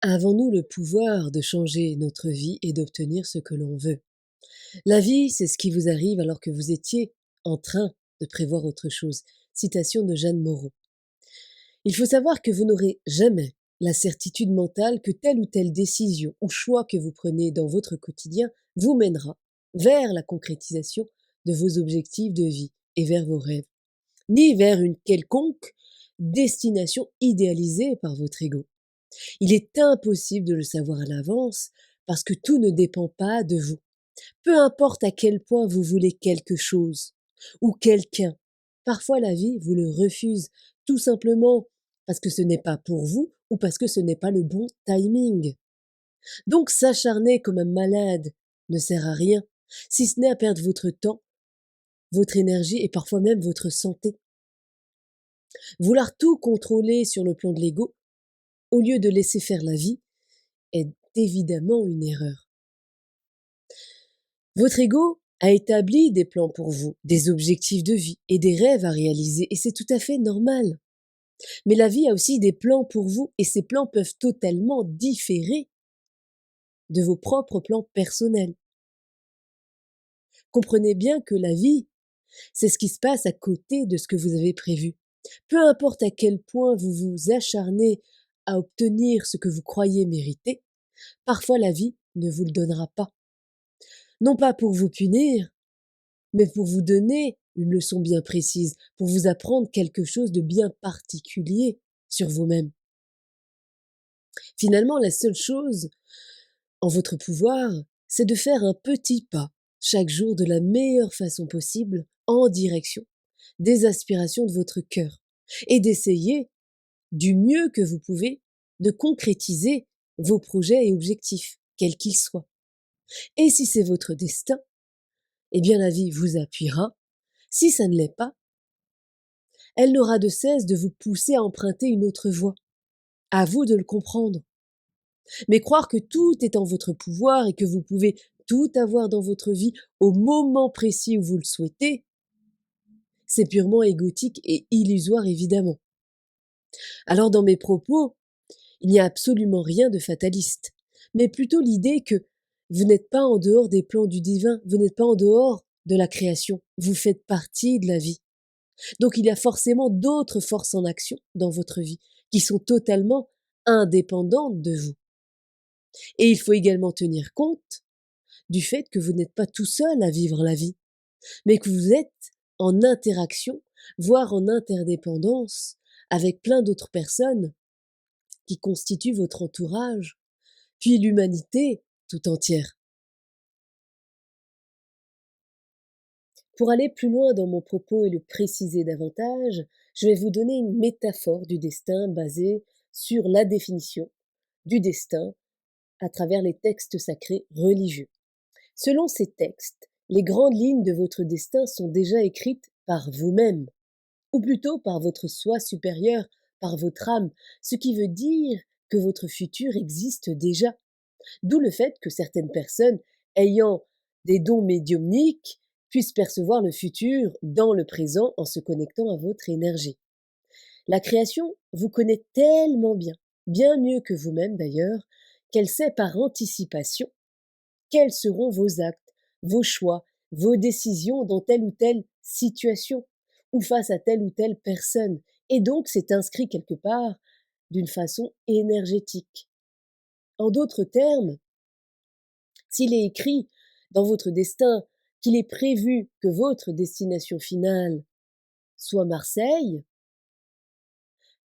Avons-nous le pouvoir de changer notre vie et d'obtenir ce que l'on veut? La vie, c'est ce qui vous arrive alors que vous étiez en train de prévoir autre chose. Citation de Jeanne Moreau. Il faut savoir que vous n'aurez jamais la certitude mentale que telle ou telle décision ou choix que vous prenez dans votre quotidien vous mènera vers la concrétisation de vos objectifs de vie et vers vos rêves, ni vers une quelconque destination idéalisée par votre ego. Il est impossible de le savoir à l'avance parce que tout ne dépend pas de vous. Peu importe à quel point vous voulez quelque chose ou quelqu'un, parfois la vie vous le refuse tout simplement parce que ce n'est pas pour vous ou parce que ce n'est pas le bon timing. Donc s'acharner comme un malade ne sert à rien, si ce n'est à perdre votre temps, votre énergie et parfois même votre santé. Vouloir tout contrôler sur le plan de l'ego, au lieu de laisser faire la vie, est évidemment une erreur. Votre ego a établi des plans pour vous, des objectifs de vie et des rêves à réaliser, et c'est tout à fait normal. Mais la vie a aussi des plans pour vous, et ces plans peuvent totalement différer de vos propres plans personnels. Comprenez bien que la vie, c'est ce qui se passe à côté de ce que vous avez prévu. Peu importe à quel point vous vous acharnez à obtenir ce que vous croyez mériter, parfois la vie ne vous le donnera pas. Non pas pour vous punir, mais pour vous donner une leçon bien précise, pour vous apprendre quelque chose de bien particulier sur vous-même. Finalement, la seule chose en votre pouvoir, c'est de faire un petit pas chaque jour de la meilleure façon possible en direction des aspirations de votre cœur et d'essayer du mieux que vous pouvez de concrétiser vos projets et objectifs, quels qu'ils soient. Et si c'est votre destin, eh bien la vie vous appuiera. Si ça ne l'est pas, elle n'aura de cesse de vous pousser à emprunter une autre voie. À vous de le comprendre. Mais croire que tout est en votre pouvoir et que vous pouvez tout avoir dans votre vie au moment précis où vous le souhaitez, c'est purement égotique et illusoire évidemment. Alors dans mes propos, il n'y a absolument rien de fataliste, mais plutôt l'idée que vous n'êtes pas en dehors des plans du divin, vous n'êtes pas en dehors de la création, vous faites partie de la vie. Donc il y a forcément d'autres forces en action dans votre vie qui sont totalement indépendantes de vous. Et il faut également tenir compte du fait que vous n'êtes pas tout seul à vivre la vie, mais que vous êtes en interaction, voire en interdépendance avec plein d'autres personnes qui constituent votre entourage, puis l'humanité tout entière. Pour aller plus loin dans mon propos et le préciser davantage, je vais vous donner une métaphore du destin basée sur la définition du destin à travers les textes sacrés religieux. Selon ces textes, les grandes lignes de votre destin sont déjà écrites par vous-même, ou plutôt par votre soi supérieur, par votre âme, ce qui veut dire que votre futur existe déjà. D'où le fait que certaines personnes ayant des dons médiumniques puissent percevoir le futur dans le présent en se connectant à votre énergie. La création vous connaît tellement bien, bien mieux que vous-même d'ailleurs, qu'elle sait par anticipation quels seront vos actes, vos choix, vos décisions dans telle ou telle situation ou face à telle ou telle personne. Et donc, c'est inscrit quelque part d'une façon énergétique. En d'autres termes, s'il est écrit dans votre destin qu'il est prévu que votre destination finale soit Marseille,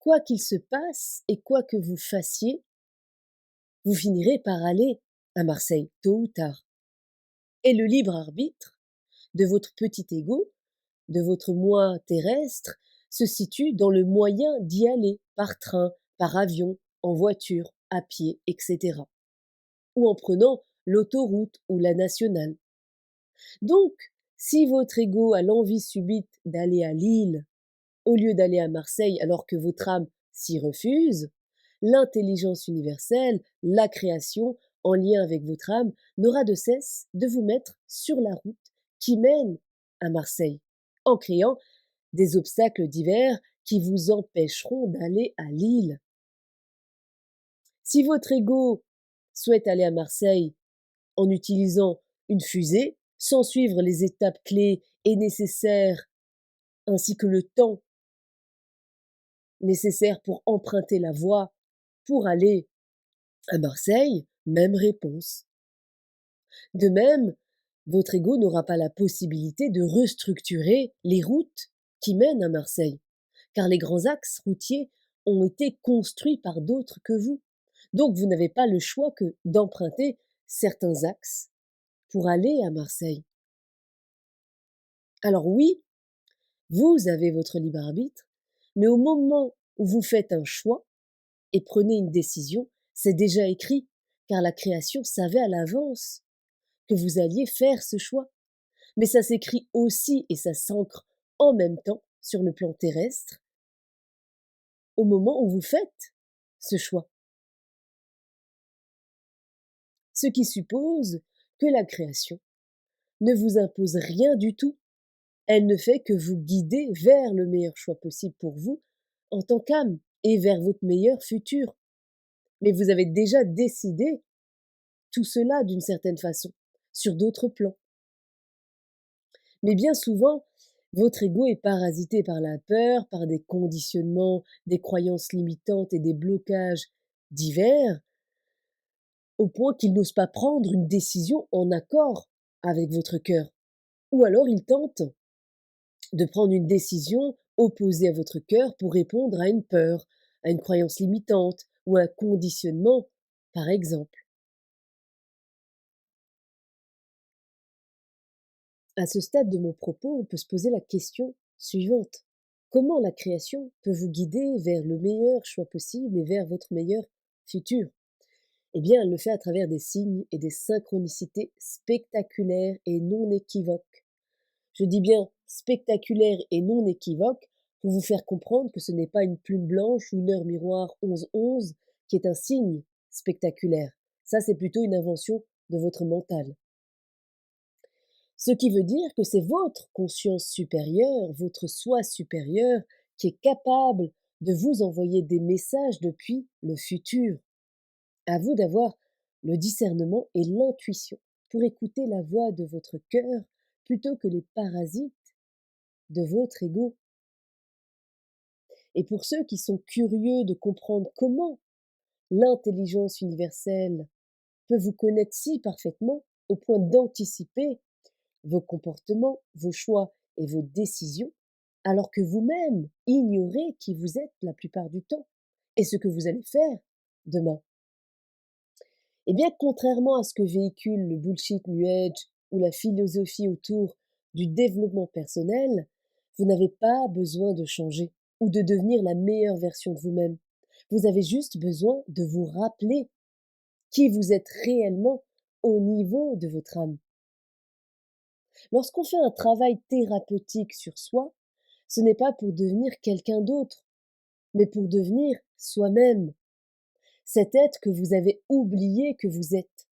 quoi qu'il se passe et quoi que vous fassiez, vous finirez par aller à Marseille, tôt ou tard. Et le libre arbitre de votre petit ego, de votre moi terrestre, se situe dans le moyen d'y aller, par train, par avion, en voiture, à pied, etc. Ou en prenant l'autoroute ou la nationale. Donc, si votre ego a l'envie subite d'aller à Lille au lieu d'aller à Marseille alors que votre âme s'y refuse, l'intelligence universelle, la création, en lien avec votre âme, n'aura de cesse de vous mettre sur la route qui mène à Marseille, en créant des obstacles divers qui vous empêcheront d'aller à Lille. Si votre ego souhaite aller à Marseille en utilisant une fusée, sans suivre les étapes clés et nécessaires, ainsi que le temps nécessaire pour emprunter la voie pour aller à Marseille, même réponse. De même, votre ego n'aura pas la possibilité de restructurer les routes qui mènent à Marseille, car les grands axes routiers ont été construits par d'autres que vous. Donc vous n'avez pas le choix que d'emprunter certains axes pour aller à Marseille. Alors oui, vous avez votre libre arbitre, mais au moment où vous faites un choix et prenez une décision, c'est déjà écrit, car la création savait à l'avance que vous alliez faire ce choix. Mais ça s'écrit aussi et ça s'ancre en même temps sur le plan terrestre au moment où vous faites ce choix. Ce qui suppose que la création ne vous impose rien du tout. Elle ne fait que vous guider vers le meilleur choix possible pour vous en tant qu'âme et vers votre meilleur futur. Mais vous avez déjà décidé tout cela d'une certaine façon, sur d'autres plans. Mais bien souvent, votre ego est parasité par la peur, par des conditionnements, des croyances limitantes et des blocages divers, au point qu'il n'ose pas prendre une décision en accord avec votre cœur. Ou alors il tente de prendre une décision opposée à votre cœur pour répondre à une peur, à une croyance limitante ou à un conditionnement, par exemple. À ce stade de mon propos, on peut se poser la question suivante. Comment la création peut vous guider vers le meilleur choix possible et vers votre meilleur futur? Eh bien, elle le fait à travers des signes et des synchronicités spectaculaires et non équivoques. Je dis bien spectaculaires et non équivoques pour vous faire comprendre que ce n'est pas une plume blanche ou une heure miroir 11-11 qui est un signe spectaculaire. Ça, c'est plutôt une invention de votre mental. Ce qui veut dire que c'est votre conscience supérieure, votre soi supérieur, qui est capable de vous envoyer des messages depuis le futur. À vous d'avoir le discernement et l'intuition pour écouter la voix de votre cœur plutôt que les parasites de votre ego. Et pour ceux qui sont curieux de comprendre comment l'intelligence universelle peut vous connaître si parfaitement au point d'anticiper vos comportements, vos choix et vos décisions, alors que vous-même ignorez qui vous êtes la plupart du temps et ce que vous allez faire demain. Eh bien, contrairement à ce que véhicule le bullshit New Age ou la philosophie autour du développement personnel, vous n'avez pas besoin de changer ou de devenir la meilleure version de vous-même. Vous avez juste besoin de vous rappeler qui vous êtes réellement au niveau de votre âme. Lorsqu'on fait un travail thérapeutique sur soi, ce n'est pas pour devenir quelqu'un d'autre, mais pour devenir soi-même, cet être que vous avez oublié que vous êtes,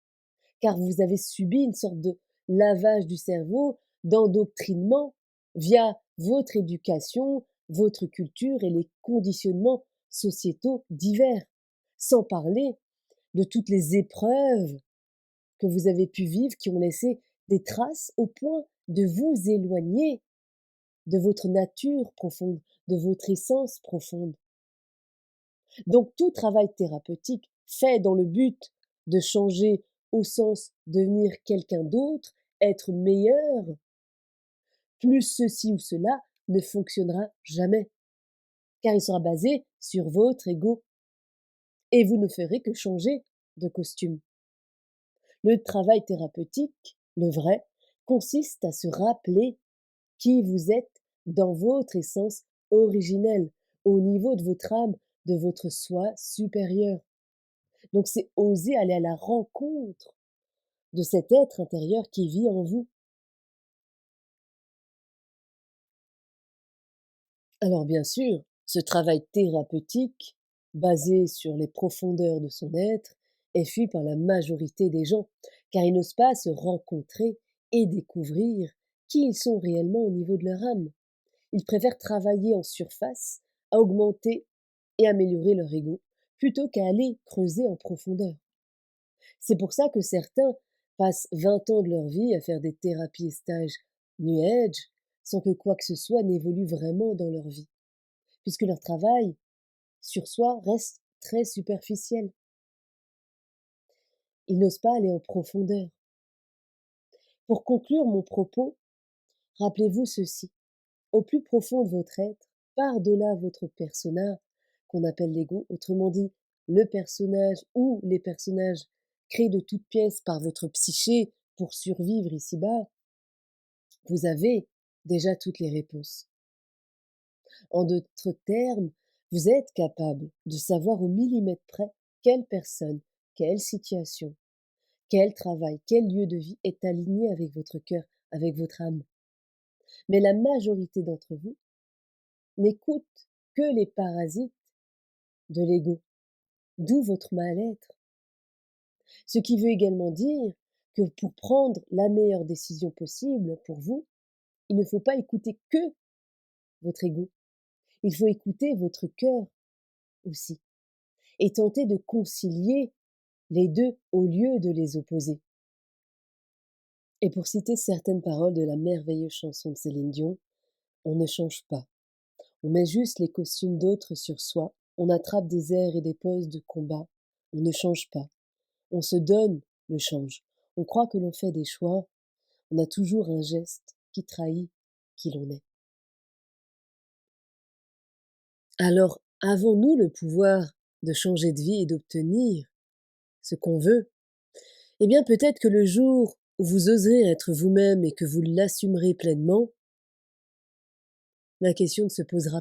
car vous avez subi une sorte de lavage du cerveau, d'endoctrinement via votre éducation, votre culture et les conditionnements sociétaux divers, sans parler de toutes les épreuves que vous avez pu vivre qui ont laissé des traces au point de vous éloigner de votre nature profonde, de votre essence profonde. Donc tout travail thérapeutique fait dans le but de changer au sens devenir quelqu'un d'autre, être meilleur, plus ceci ou cela ne fonctionnera jamais, car il sera basé sur votre ego et vous ne ferez que changer de costume. Le travail thérapeutique, le vrai, consiste à se rappeler qui vous êtes dans votre essence originelle, au niveau de votre âme, de votre soi supérieur. Donc c'est oser aller à la rencontre de cet être intérieur qui vit en vous. Alors bien sûr, ce travail thérapeutique, basé sur les profondeurs de son être, est fui par la majorité des gens, car ils n'osent pas se rencontrer et découvrir qui ils sont réellement au niveau de leur âme. Ils préfèrent travailler en surface, à augmenter et améliorer leur ego, plutôt qu'à aller creuser en profondeur. C'est pour ça que certains passent 20 ans de leur vie à faire des thérapies et stages New Age sans que quoi que ce soit n'évolue vraiment dans leur vie, puisque leur travail sur soi reste très superficiel. Ils n'osent pas aller en profondeur. Pour conclure mon propos, rappelez-vous ceci. Au plus profond de votre être, par-delà votre persona, qu'on appelle l'ego, autrement dit, le personnage ou les personnages créés de toutes pièces par votre psyché pour survivre ici-bas, vous avez déjà toutes les réponses. En d'autres termes, vous êtes capable de savoir au millimètre près quelle personne, quelle situation, quel travail, quel lieu de vie est aligné avec votre cœur, avec votre âme. Mais la majorité d'entre vous n'écoutent que les parasites de l'ego, d'où votre mal-être. Ce qui veut également dire que pour prendre la meilleure décision possible pour vous, il ne faut pas écouter que votre ego, il faut écouter votre cœur aussi et tenter de concilier les deux au lieu de les opposer. Et pour citer certaines paroles de la merveilleuse chanson de Céline Dion, on ne change pas. On met juste les costumes d'autres sur soi, on attrape des airs et des poses de combat. On ne change pas. On se donne le change. On croit que l'on fait des choix. On a toujours un geste qui trahit qui l'on est. Alors, avons-nous le pouvoir de changer de vie et d'obtenir ce qu'on veut? Eh bien, peut-être que le jour où vous oserez être vous-même et que vous l'assumerez pleinement, la question ne se posera